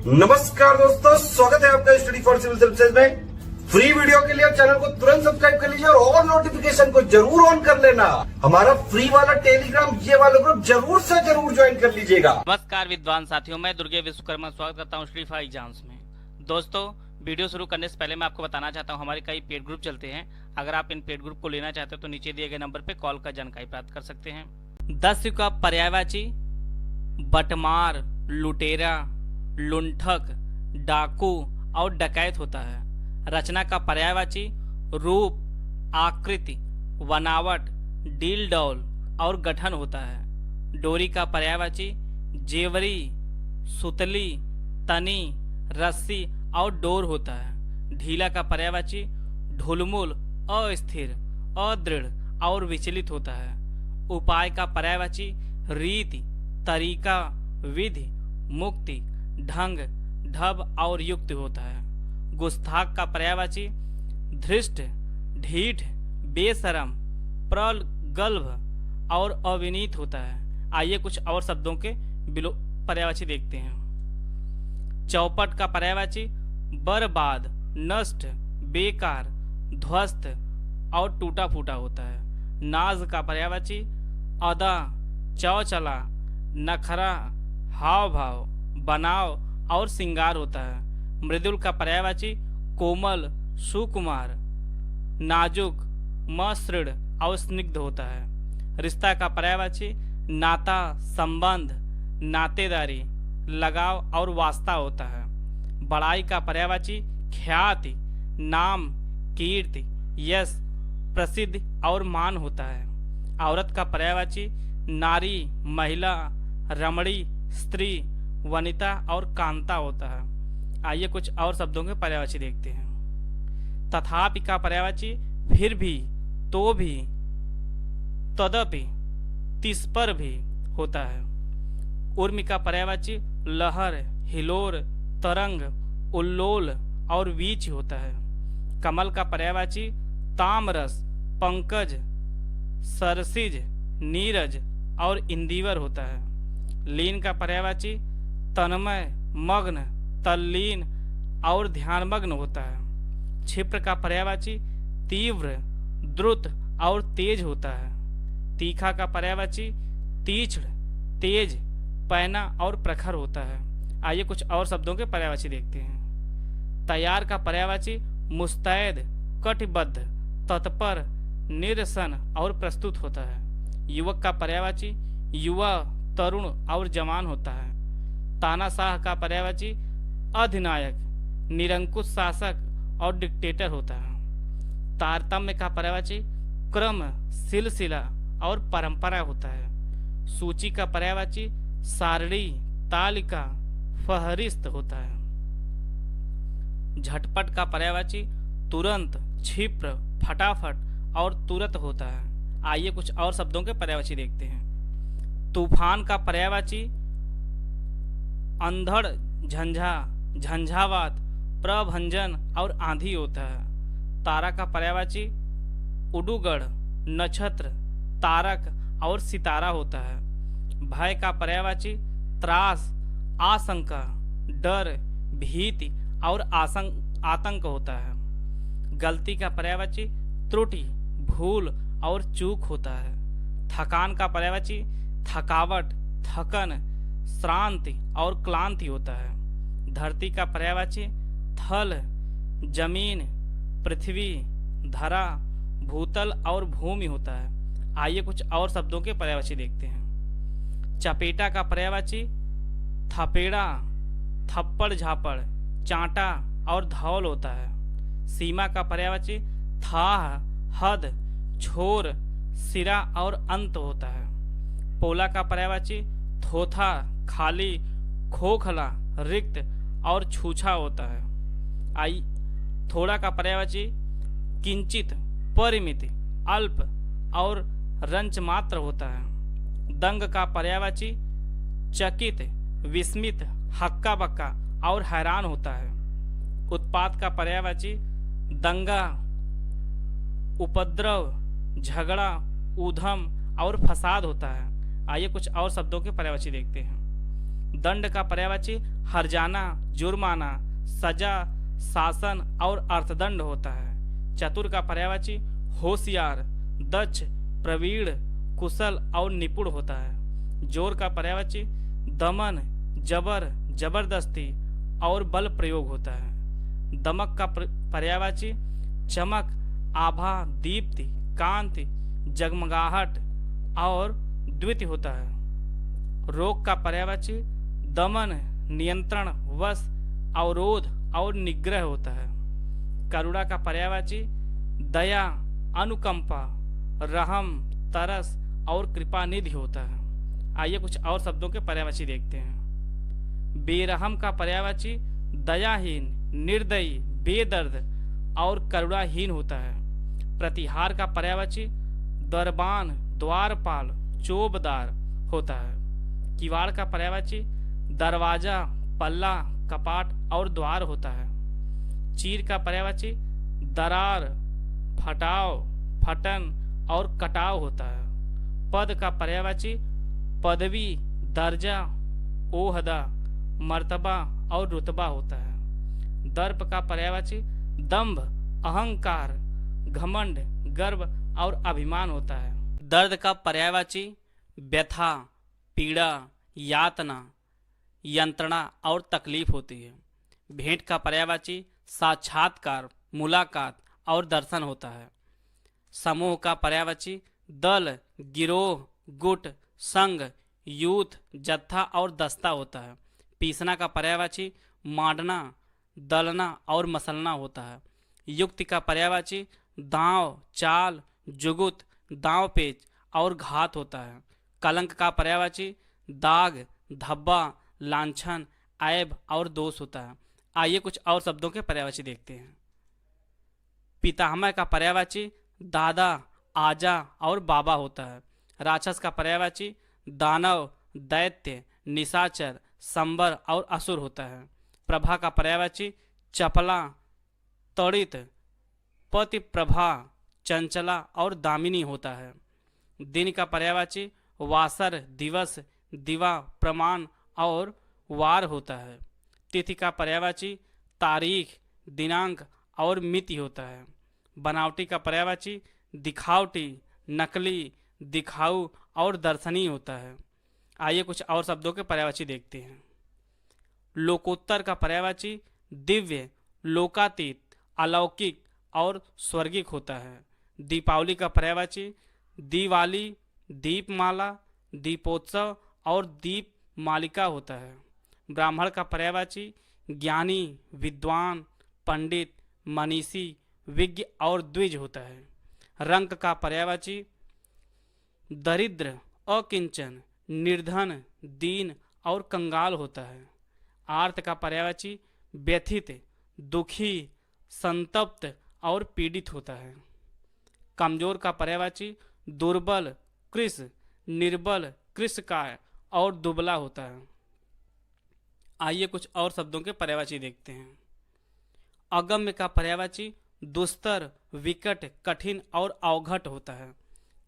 नमस्कार दोस्तों, स्वागत है आपका स्टडी फॉर सिविल सर्विसेज में। फ्री वीडियो के लिए चैनल को तुरंत सब्सक्राइब कर लीजिए और नोटिफिकेशन को जरूर ऑन कर लेना। हमारा फ्री वाला टेलीग्राम ये वाला ग्रुप जरूर से जरूर ज्वाइन कर लीजिएगा। नमस्कार विद्वान साथियों, मैं दुर्गे विश्वकर्मा स्वागत करता हूँ स्टडी फॉर एग्जाम्स में। दोस्तों, वीडियो शुरू करने से पहले मैं आपको बताना चाहता हूँ हमारे कई पेड ग्रुप चलते हैं। अगर आप इन पेड ग्रुप को लेना चाहते हो तो नीचे दिए गए नंबर पे कॉल कर जानकारी प्राप्त कर सकते हैं। 10 का पर्यायवाची बटमार, लुटेरा, लुंठक, डाकू और डकैत होता है। रचना का पर्यायवाची रूप, आकृति, बनावट, डील डौल और गठन होता है। डोरी का पर्यायवाची जेवरी, सुतली, तनी, रस्सी और डोर होता है। ढीला का पर्यायवाची ढुलमुल, अस्थिर, अदृढ़ और विचलित होता है। उपाय का पर्यायवाची रीति, तरीका, विधि, मुक्ति, ढंग, ढब और युक्त होता है। गुस्ताख का पर्यायवाची धृष्ट, ढीठ, बेशरम, प्रगल्भ और अविनीत होता है। आइए कुछ और शब्दों के पर्यायवाची देखते हैं। चौपट का पर्यायवाची बर्बाद, नष्ट, बेकार, ध्वस्त और टूटा फूटा होता है। नाज का पर्यायवाची अदा, चौचला, नखरा, हाव भाव, बनाव और सिंगार होता है। मृदुल का पर्यायवाची कोमल, सुकुमार, नाजुक, मसृण और स्निग्ध होता है। रिश्ता का पर्यायवाची नाता, संबंध, नातेदारी, लगाव और वास्ता होता है। बड़ाई का पर्यायवाची ख्याति, नाम, कीर्ति, यश, प्रसिद्धि और मान होता है। औरत का पर्यायवाची नारी, महिला, रमणी, स्त्री, वनिता और कांता होता है। आइए कुछ और शब्दों के पर्यायवाची देखते हैं। तथापि का पर्यायवाची फिर भी, तो भी, तदपि, तिस पर भी होता है। उर्मी का पर्यायवाची लहर, हिलोर, तरंग, उल्लोल और वीच होता है। कमल का पर्यायवाची तामरस, पंकज, सरसिज, नीरज और इंदिवर होता है। लीन का पर्यायवाची तन्मय, मग्न, तल्लीन और ध्यानमग्न होता है। क्षिप्र का पर्यायवाची तीव्र, द्रुत और तेज होता है। तीखा का पर्यायवाची तीक्ष्ण, तेज, पैना और प्रखर होता है। आइए कुछ और शब्दों के पर्यायवाची देखते हैं। तैयार का पर्यायवाची मुस्तैद, कटिबद्ध, तत्पर, निरसन और प्रस्तुत होता है। युवक का पर्यायवाची युवा, तरुण और जवान होता है। तानाशाह का पर्यायवाची अधिनायक, निरंकुश शासक और डिक्टेटर होता है। तारतम्य का पर्यायवाची क्रम, सिलसिला और परंपरा होता है। सूची का पर्यायवाची सारणी, तालिका, फहरिस्त होता है। झटपट का पर्यायवाची तुरंत, क्षिप्र, फटाफट और तुरंत होता है। आइए कुछ और शब्दों के पर्यायवाची देखते हैं। तूफान का पर्यायवाची अंधड़, झंझा, झंझावात, प्रभंजन और आंधी होता है। तारा का पर्यायवाची उडुगढ़, नक्षत्र, तारक और सितारा होता है। भय का पर्यायवाची त्रास, आशंका, डर, भीति और आतंक होता है। गलती का पर्यायवाची त्रुटि, भूल और चूक होता है। थकान का पर्यायवाची थकावट, थकन, श्रांति और क्लांति होता है। धरती का पर्यायवाची थल, जमीन, पृथ्वी, धरा, भूतल और भूमि होता है। आइए कुछ और शब्दों के पर्यायवाची देखते हैं। चपेटा का पर्यायवाची थपेड़ा, थप्पड़ झापड़, चांटा और धौल होता है। सीमा का पर्यायवाची थाह, हद, छोर, सिरा और अंत होता है। पोला का पर्यायवाची थोथा, खाली, खोखला, रिक्त और छूछा होता है। थोड़ा का पर्यायवाची किंचित, परिमित, अल्प और रंच मात्र होता है। दंग का पर्यायवाची चकित, विस्मित, हक्का बक्का और हैरान होता है। उत्पात का पर्यायवाची दंगा, उपद्रव, झगड़ा, ऊधम और फसाद होता है। आइए कुछ और शब्दों के पर्यायवाची देखते हैं। दंड का पर्यायवाची हर्जाना, जुर्माना, सजा, शासन और अर्थदंड होता है। चतुर का पर्यायवाची होशियार, दक्ष, प्रवीण, कुशल और निपुण होता है। जोर का पर्यायवाची दमन, जबर, जबरदस्ती और बल प्रयोग होता है। दमक का पर्यायवाची चमक, आभा, दीप्ति, कांति, जगमगाहट और द्वितीय होता है। रोग का पर्यायवाची दमन, नियंत्रण, वश, अवरोध और निग्रह होता है। करुणा का पर्यायवाची दया, अनुकंपा, रहम, तरस और कृपा निधि होता है। आइए कुछ और शब्दों के पर्यायवाची देखते हैं। बेरहम का पर्यायवाची दयाहीन, निर्दयी, बेदर्द और करुणाहीन होता है। प्रतिहार का पर्यायवाची दरबान, द्वारपाल, चोबदार होता है। किवाड़ का पर्यायवाची दरवाजा, पल्ला, कपाट और द्वार होता है। चीर का पर्यायवाची दरार, फटाव, फटन और कटाव होता है। पद का पर्यायवाची पदवी, दर्जा, ओहदा, मर्तबा और रुतबा होता है। दर्प का पर्यायवाची दंभ, अहंकार, घमंड, गर्व और अभिमान होता है। दर्द का पर्यायवाची व्यथा, पीड़ा, यातना, यंत्रणा और तकलीफ होती है। भेंट का पर्यायवाची साक्षात्कार, मुलाकात और दर्शन होता है। समूह का पर्यायवाची दल, गिरोह, गुट, संघ, यूथ, जत्था और दस्ता होता है। पीसना का पर्यायवाची मांडना, दलना और मसलना होता है। युक्ति का पर्यायवाची दांव, चाल, जुगुत, दांव पेच और घात होता है। कलंक का पर्यायवाची दाग, धब्बा, लांछन, ऐब और दोष होता है। आइए कुछ और शब्दों के पर्यायवाची देखते हैं। पितामह का पर्यायवाची दादा, आजा और बाबा होता है। राक्षस का पर्यायवाची दानव, दैत्य, निशाचर, संबर और असुर होता है। प्रभा का पर्यायवाची चपला, तड़ित, पति प्रभा, चंचला और दामिनी होता है। दिन का पर्यायवाची वासर, दिवस, दिवा, प्रमाण और वार होता है। तिथि का पर्यायवाची तारीख, दिनांक और मिति होता है। बनावटी का पर्यायवाची दिखावटी, नकली, दिखाऊ और दर्शनीय होता है। आइए कुछ और शब्दों के पर्यायवाची देखते हैं। लोकोत्तर का पर्यायवाची दिव्य, लोकातीत, अलौकिक और स्वर्गिक होता है। दीपावली का पर्यायवाची दिवाली, दीपमाला, दीपोत्सव और दीप मालिका होता है। ब्राह्मण का पर्यायवाची ज्ञानी, विद्वान, पंडित, मनीषी, विज्ञ और द्विज होता है। रंक का पर्यायवाची दरिद्र, अकिंचन, निर्धन, दीन और कंगाल होता है। आर्त का पर्यायवाची व्यथित, दुखी, संतप्त और पीड़ित होता है। कमजोर का पर्यायवाची दुर्बल, कृश, निर्बल, कृशकाय और दुबला होता है। आइए कुछ और शब्दों के पर्यायवाची देखते हैं। अगम्य का पर्यायवाची दुस्तर, विकट, कठिन और अवघट होता है।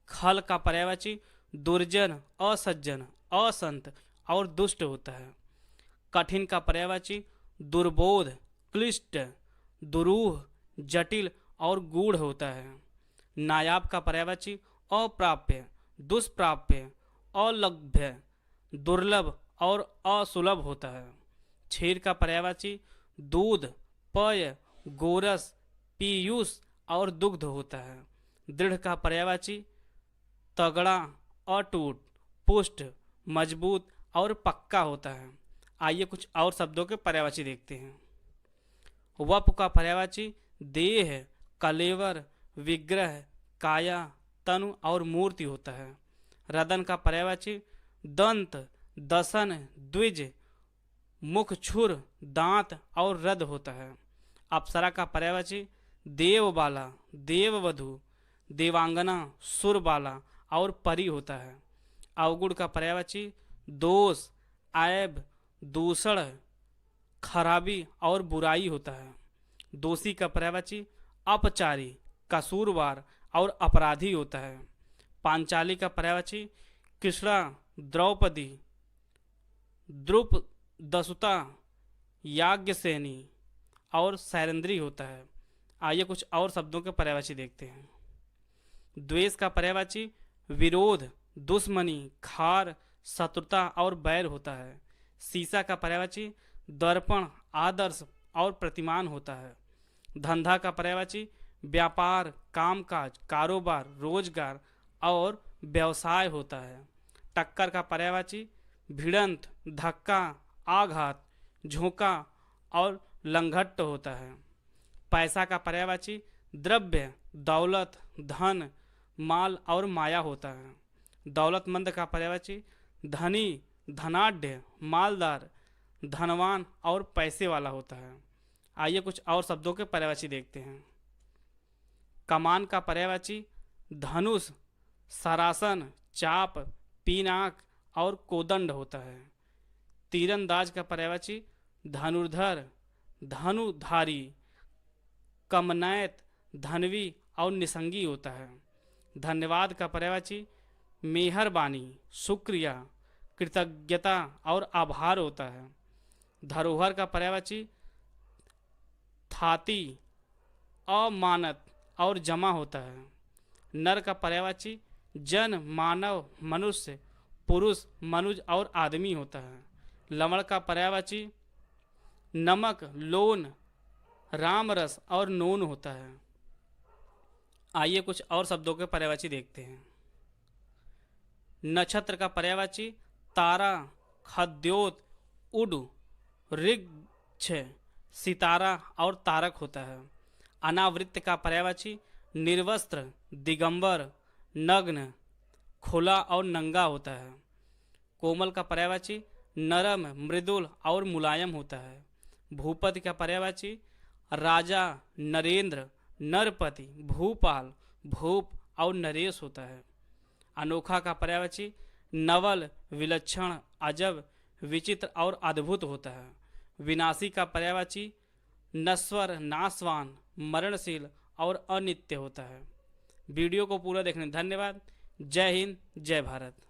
खल का पर्यायवाची दुर्जन, असज्जन, असंत और दुष्ट होता है। कठिन का पर्यायवाची दुर्बोध, क्लिष्ट, दुरूह, जटिल और गूढ़ होता है। नायाब का पर्यायवाची अप्राप्य, दुष्प्राप्य, अलभ्य, दुर्लभ और असुलभ होता है। क्षीर का पर्यायवाची दूध, पेय, गोरस, पीयूष और दुग्ध होता है। दृढ़ का पर्यायवाची तगड़ा, अटूट, पुष्ट, मजबूत और पक्का होता है। आइए कुछ और शब्दों के पर्यायवाची देखते हैं। वप का पर्यायवाची देह, कलेवर, विग्रह, काया, तनु और मूर्ति होता है। रदन का पर्यायवाची दंत, दसन, द्विज, मुख, छुर, दांत और रद होता है। अप्सरा का पर्यायवाची देवबाला, देववधु, देवांगना, सुरबाला और परी होता है। अवगुण का पर्यायवाची दोष, ऐब, दूषण, खराबी और बुराई होता है। दोषी का पर्यायवाची अपचारी, कसूरवार और अपराधी होता है। पांचाली का पर्यायवाची कृष्णा, द्रौपदी, द्रुप दसुता याज्ञसेनी और सैरंद्री होता है। आइए कुछ और शब्दों के पर्यायवाची देखते हैं। द्वेष का पर्यायवाची विरोध, दुश्मनी, खार, शत्रुता और बैर होता है। सीसा का पर्यायवाची दर्पण, आदर्श और प्रतिमान होता है। धंधा का पर्यायवाची व्यापार, कामकाज, कारोबार, रोजगार और व्यवसाय होता है। टक्कर का पर्यायवाची भिड़ंत, धक्का, आघात, झोंका और लंघट्ट होता है। पैसा का पर्यायवाची द्रव्य, दौलत, धन, माल और माया होता है। दौलतमंद का पर्यायवाची धनी, धनाढ्य, मालदार, धनवान और पैसे वाला होता है। आइए कुछ और शब्दों के पर्यायवाची देखते हैं। कमान का पर्यायवाची धनुष, सरासन, चाप, पीनाक और कोदंड होता है। तीरंदाज का पर्यायवाची धनुर्धर, धनुधारी, कमनैत, धनवी और निसंगी होता है। धन्यवाद का पर्यायवाची मेहरबानी, शुक्रिया, कृतज्ञता और आभार होता है। धरोहर का पर्यायवाची थाती, अमानत और जमा होता है। नर का पर्यायवाची जन, मानव, मनुष्य, पुरुष, मनुज और आदमी होता है। लवण का पर्यायवाची नमक, लोन, रामरस और नून होता है। आइए कुछ और शब्दों के पर्यायवाची देखते हैं। नक्षत्र का पर्यायवाची तारा, खद्योत, उड, ऋक्ष, सितारा और तारक होता है। अनावृत्त का पर्यायवाची निर्वस्त्र, दिगंबर, नग्न, खुला और नंगा होता है। कोमल का पर्यायवाची नरम, मृदुल और मुलायम होता है। भूपति का पर्यायवाची राजा, नरेंद्र, नरपति, भूपाल, भूप और नरेश होता है। अनोखा का पर्यायवाची नवल, विलक्षण, अजब, विचित्र और अद्भुत होता है। विनाशी का पर्यायवाची नश्वर, नाशवान, मरणशील और अनित्य होता है। वीडियो को पूरा देखने धन्यवाद। जय हिंद, जय भारत।